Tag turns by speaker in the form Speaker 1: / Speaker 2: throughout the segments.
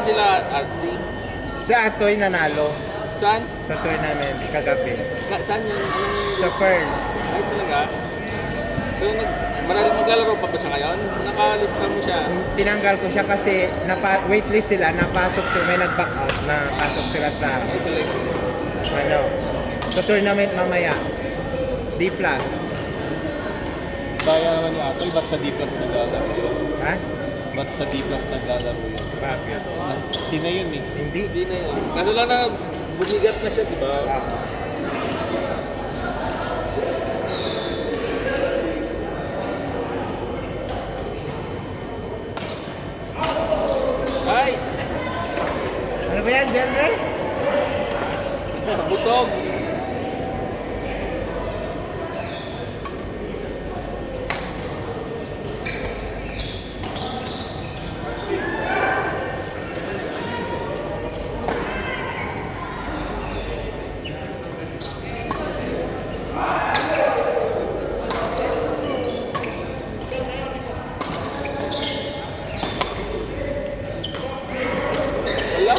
Speaker 1: sila, RT?
Speaker 2: Si Atoy nanalo
Speaker 1: Saan?
Speaker 2: sa tournament kagabi.
Speaker 1: Saan yun? Anong...
Speaker 2: Sa Pearl.
Speaker 1: Ay, talaga? So, maglalaro pa ba siya ngayon? Nakalista mo siya.
Speaker 2: Tinanggal ko siya kasi waitlist sila, napasok sila, may nag-back out, napasok sila sa
Speaker 1: Ay, talaga.
Speaker 2: ano, sa tournament mamaya. D+.
Speaker 3: Kaya naman ni Apple, ba't sa D plus naglalaro yun?
Speaker 2: Ha?
Speaker 3: Ba't sa D plus naglalaro yun?
Speaker 2: Bakit?
Speaker 3: Sina yun eh.
Speaker 2: Hindi.
Speaker 1: Hindi na yun. Ano lang na, bumigat na siya, di ba? Ay!
Speaker 2: Ano ba yan, Denver?
Speaker 1: Busog! Wala.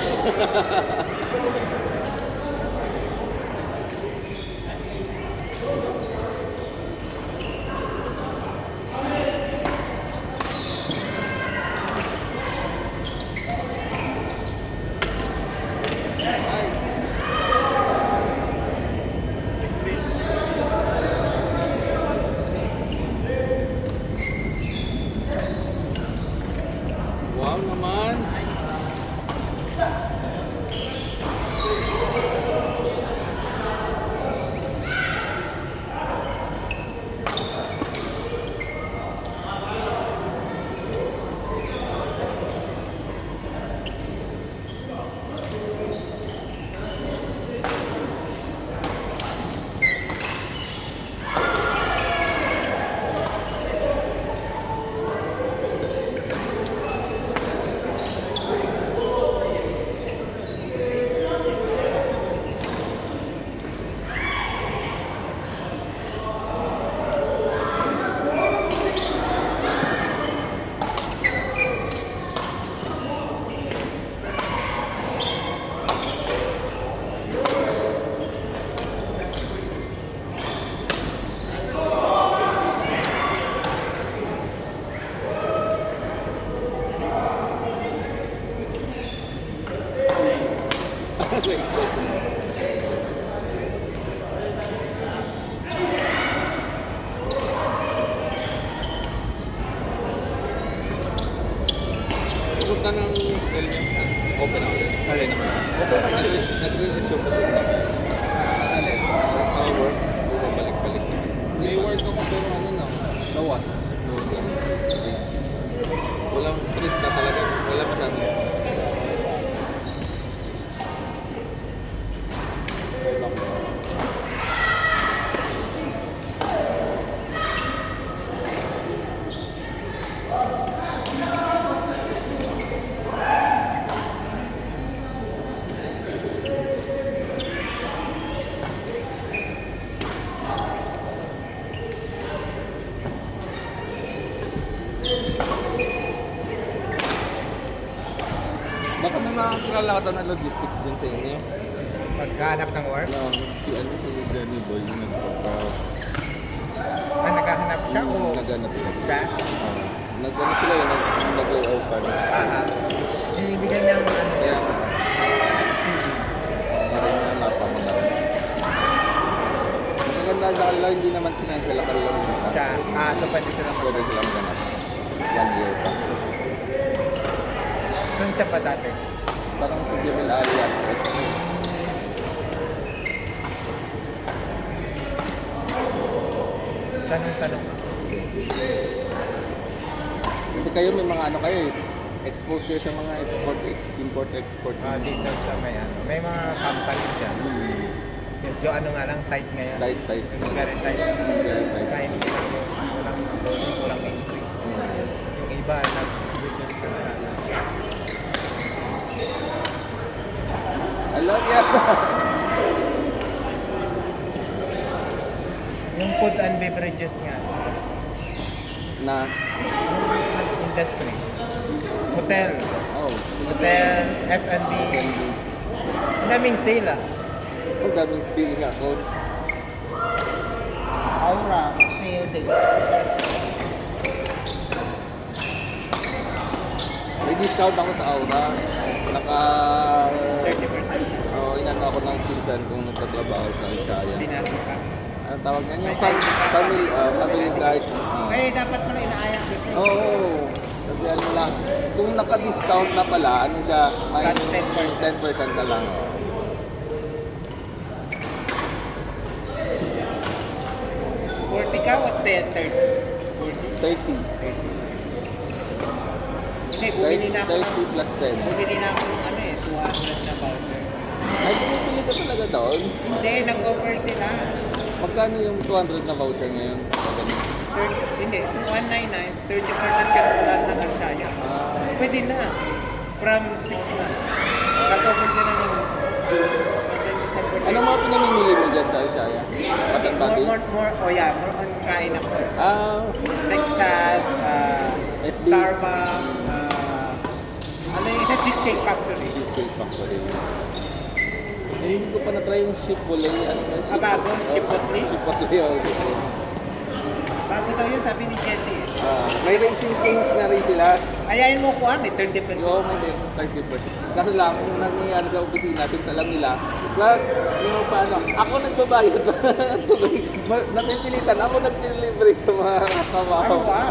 Speaker 1: Wow naman. Kumusta ng hotel niya? Open na ulit.
Speaker 2: Alin?
Speaker 1: Nag-release yung kasi.
Speaker 2: Alin?
Speaker 1: Sa work, bumalik-balik na.
Speaker 3: May work ako pero ano na, lawas.
Speaker 1: Walang stress na talaga. Wala masyado.
Speaker 3: Baka may makakilala ka daw ng logistics dyan sa inyo.
Speaker 2: Pagkahanap ng work?
Speaker 3: No, si Danny Boy yung
Speaker 2: Naghahanap siya o
Speaker 3: naghanap siya.
Speaker 2: siya?
Speaker 3: Naghanap sila yun, nag-i-offer.
Speaker 2: Binibigyan niya ng ano.
Speaker 3: Kaya, parang hanapan mo na. Maganda sa kanila, hindi naman kinansel ang kanilang visa.
Speaker 2: Siya. So pwede sila
Speaker 3: Pwede silang ganap. 1 year pa.
Speaker 2: Saan siya pa dati?
Speaker 3: Parang si Jamil Ali at
Speaker 2: Tanong-tanong.
Speaker 3: kasi kayo may mga ano kayo eh. Exposed kayo sa mga export, import, export.
Speaker 2: Dito sa may ano. May mga company siya. Medyo ano nga lang, tight ngayon.
Speaker 3: Tight.
Speaker 2: Very tight.
Speaker 3: Very tight.
Speaker 2: Tight. Walang entry. Yung iba,
Speaker 3: Hello, yeah.
Speaker 2: yung food and beverages nga.
Speaker 3: Na,
Speaker 2: Industry. Hotel.
Speaker 3: Oo.
Speaker 2: Hotel, F&B.
Speaker 3: F&B.
Speaker 2: Ang daming sale ah.
Speaker 3: Ang daming speaking ako.
Speaker 2: Aura, sale din.
Speaker 3: May discount ako sa Aura. Naka...
Speaker 2: 30%.
Speaker 3: inano ako ng pinsan kung nagtatrabaho sa Ishaya.
Speaker 2: Binasa ka.
Speaker 3: Ang tawag niya yung
Speaker 2: May family
Speaker 3: family card.
Speaker 2: Eh, dapat mo na inaaya.
Speaker 3: Oo. Kasi ano lang, kung naka-discount na pala, ano siya, may
Speaker 2: Plus 10%.
Speaker 3: 10% na lang.
Speaker 2: 40 ka o 30? 40.
Speaker 3: 30.
Speaker 2: Hindi, bumili na ako.
Speaker 3: 30 plus 10.
Speaker 2: Bumili na ako ng ano eh, 200 na voucher.
Speaker 3: Ay, pumipili ka talaga doon?
Speaker 2: Hindi, nag-offer sila.
Speaker 3: Magkano yung 200 na voucher ngayon?
Speaker 2: 30, hindi, 199, 30% ka na sa lahat ng Arsaya. Pwede na. From 6 months. Nag-offer sila ng June.
Speaker 3: Ano mga pinamimili mo dyan sa Ishaya? Patat-pati?
Speaker 2: More on kain ako. Texas,
Speaker 3: SB.
Speaker 2: Starbucks, ano yung isa, Cheesecake Factory.
Speaker 3: Cheesecake Factory. Eh, hindi ko pa na-try yung Chipotle. Ano ba?
Speaker 2: Bago? Chipotle?
Speaker 3: Chipotle.
Speaker 2: Bago daw yun, sabi ni Jessie.
Speaker 3: May racing things na rin sila.
Speaker 2: Ayayin mo ko may 30%.
Speaker 3: Oo, may 30%. Kaso lang, kung nangyayari sa opisina, since alam nila, lahat, yung paano, ako nagbabayad. Napipilitan, ako nag-delivery sa mga kabaho.
Speaker 2: Ano ah?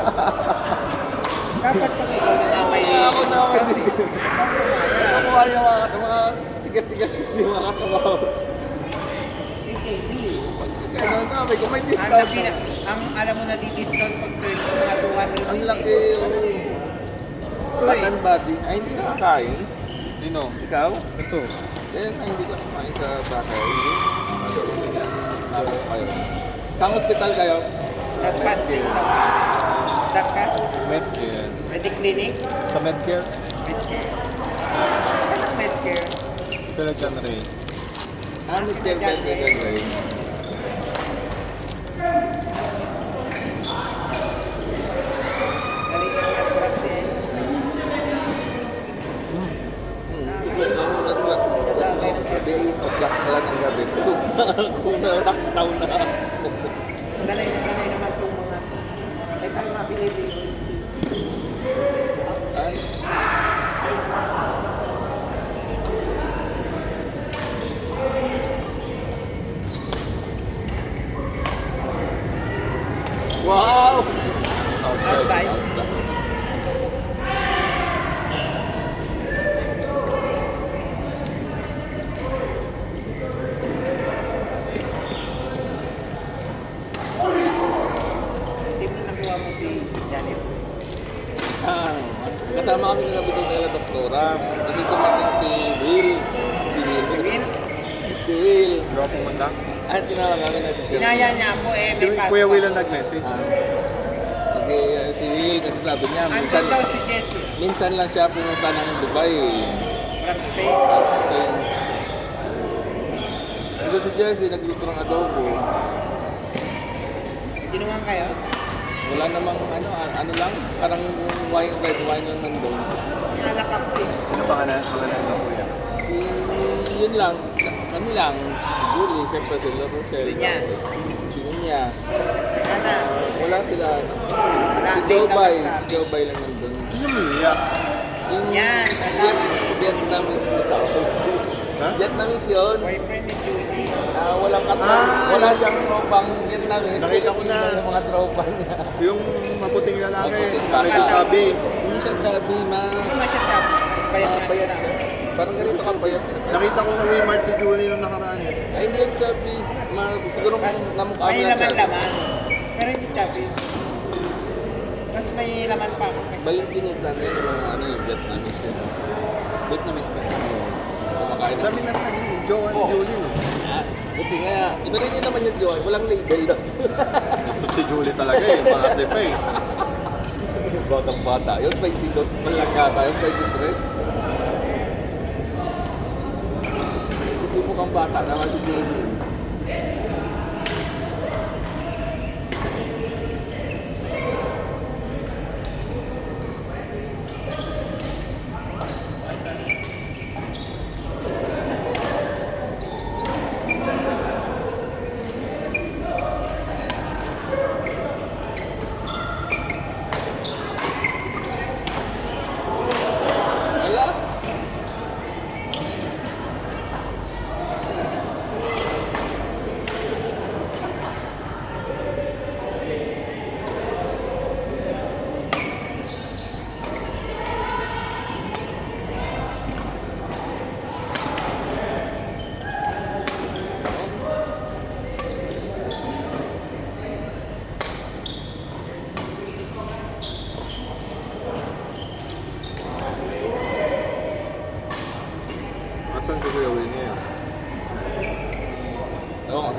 Speaker 2: Dapat pag ikaw na may...
Speaker 3: Ako na may discount. Nakukuha niya mga tigas-tigas yung mga kabaho.
Speaker 2: AKB.
Speaker 3: Kaya namin, kung may
Speaker 2: Ang
Speaker 3: discount
Speaker 2: laki na, alam mo na di-discount pag mga 200.
Speaker 3: ang laki, Patan body. Ay, hindi nakakain. Sino? Ikaw? Ito. Eh, ay, hindi ka kumain sa bahay. Ako kayo. Saan hospital kayo?
Speaker 2: Nagpas din daw. Nagpas?
Speaker 4: Medcare.
Speaker 2: Mediclinic?
Speaker 4: Sa Medcare,
Speaker 2: Medcare. Anong Medcare?
Speaker 4: Talagang Ray.
Speaker 3: Ano check ka kayo?
Speaker 2: Dali lang at kurang din.
Speaker 3: Gabi 8 o'clock na lang ang gabi. Tulog na ako na lockdown na ako.
Speaker 2: Sanay na sanay naman itong mga... Ay tayo mabili.
Speaker 3: Ay. Wow!
Speaker 2: Outside? Hindi mo nakuha mo si Janet.
Speaker 3: Kasama kami kagabi doon kay La Doktora. Kasi tumating si Will. Si Will.
Speaker 2: Will?
Speaker 3: Si Will.
Speaker 4: Bro, pumunta.
Speaker 3: Ay, tinawag kami na si Will.
Speaker 2: Inaya niya ako eh.
Speaker 4: Si
Speaker 2: May
Speaker 4: Kuya
Speaker 2: passport.
Speaker 4: Will ang nag-message.
Speaker 3: Si Will kasi sabi niya,
Speaker 2: Andun daw si Jessie.
Speaker 3: minsan lang siya pumunta ng Dubai.
Speaker 2: From Spain.
Speaker 3: Spain. Ito si Jersey, nagluto ng adobo.
Speaker 2: Ginuman kayo?
Speaker 3: Wala namang ano lang, parang wine, red wine lang nandun.
Speaker 2: Nalak ako eh.
Speaker 4: Sino ba pangalan ng kuya?
Speaker 3: Yun lang, kami lang, si Julie, siyempre si Rochelle.
Speaker 2: Linya.
Speaker 3: Si Linya.
Speaker 2: Ana.
Speaker 3: Wala sila.
Speaker 2: Wala,
Speaker 3: Si
Speaker 2: date
Speaker 3: Jobay,
Speaker 2: lang
Speaker 3: si Jobay lang nandun.
Speaker 4: Sino Mia?
Speaker 3: Yung
Speaker 2: Yan, kasama.
Speaker 3: Vietnamese na sa ako.
Speaker 4: Ha?
Speaker 3: Vietnamese yun.
Speaker 2: Boyfriend ni Julie.
Speaker 3: Walang wala siyang tropang Vietnamese.
Speaker 4: Nakita ko na.
Speaker 3: Yung mga tropa niya.
Speaker 4: Yung maputing lalaki.
Speaker 3: Maputing
Speaker 4: Medyo
Speaker 3: bata.
Speaker 4: chubby.
Speaker 3: Hindi siya chubby,
Speaker 2: Hindi mo siya tap. Payat na
Speaker 3: payat
Speaker 2: siya.
Speaker 3: siya. Parang ganito ka payat.
Speaker 4: Nakita ko sa Walmart si Julie nung nakaraan.
Speaker 3: Ay, hindi yung chubby. Siguro
Speaker 2: Mas
Speaker 3: namukha mo
Speaker 2: may
Speaker 3: na chubby.
Speaker 2: laman-laman. Pero hindi chubby. Mas may laman pa ako.
Speaker 3: Ba yung tinita na yung mga yung Vietnamese yun.
Speaker 4: Vietnamese pa.
Speaker 3: Kumakain
Speaker 4: Dami na sa Joe and Julie. No?
Speaker 3: Buti nga, iba rin yun naman yung Joe. Walang label daw.
Speaker 4: Gusto si Julie talaga eh. Pangatli pa eh.
Speaker 3: Batang bata. Yun, 22 pa lang yata. Yung 23. Hindi mo kang bata naman si Julie.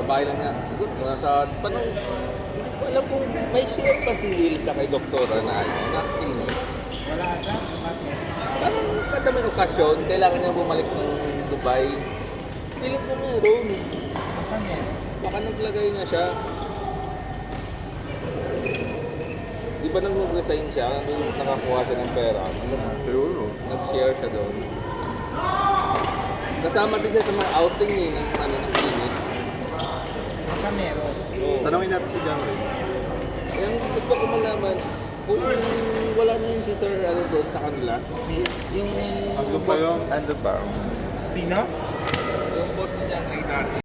Speaker 3: bahay lang yan. Siguro, nasa, panong, hindi ko alam kung may share pa si Will sa kay Doktora na clinic.
Speaker 2: Wala ata. Bakit?
Speaker 3: Parang kada may okasyon, kailangan niya bumalik ng Dubai. Feeling ko meron.
Speaker 2: Baka meron.
Speaker 3: Baka naglagay na siya. Di ba nang nag-resign siya, nung nakakuha siya ng pera,
Speaker 4: Siguro.
Speaker 3: nag-share siya doon. Kasama din siya sa mga outing ng clinic.
Speaker 2: Baka meron.
Speaker 3: Oo.
Speaker 4: Tanongin natin si John Ray.
Speaker 3: Yung gusto ko malaman, kung wala na yun si Sir doon sa kanila, yung
Speaker 4: Andun pa yun?
Speaker 3: Andun pa.
Speaker 2: Sino?
Speaker 3: Yung boss ni John Ray dati.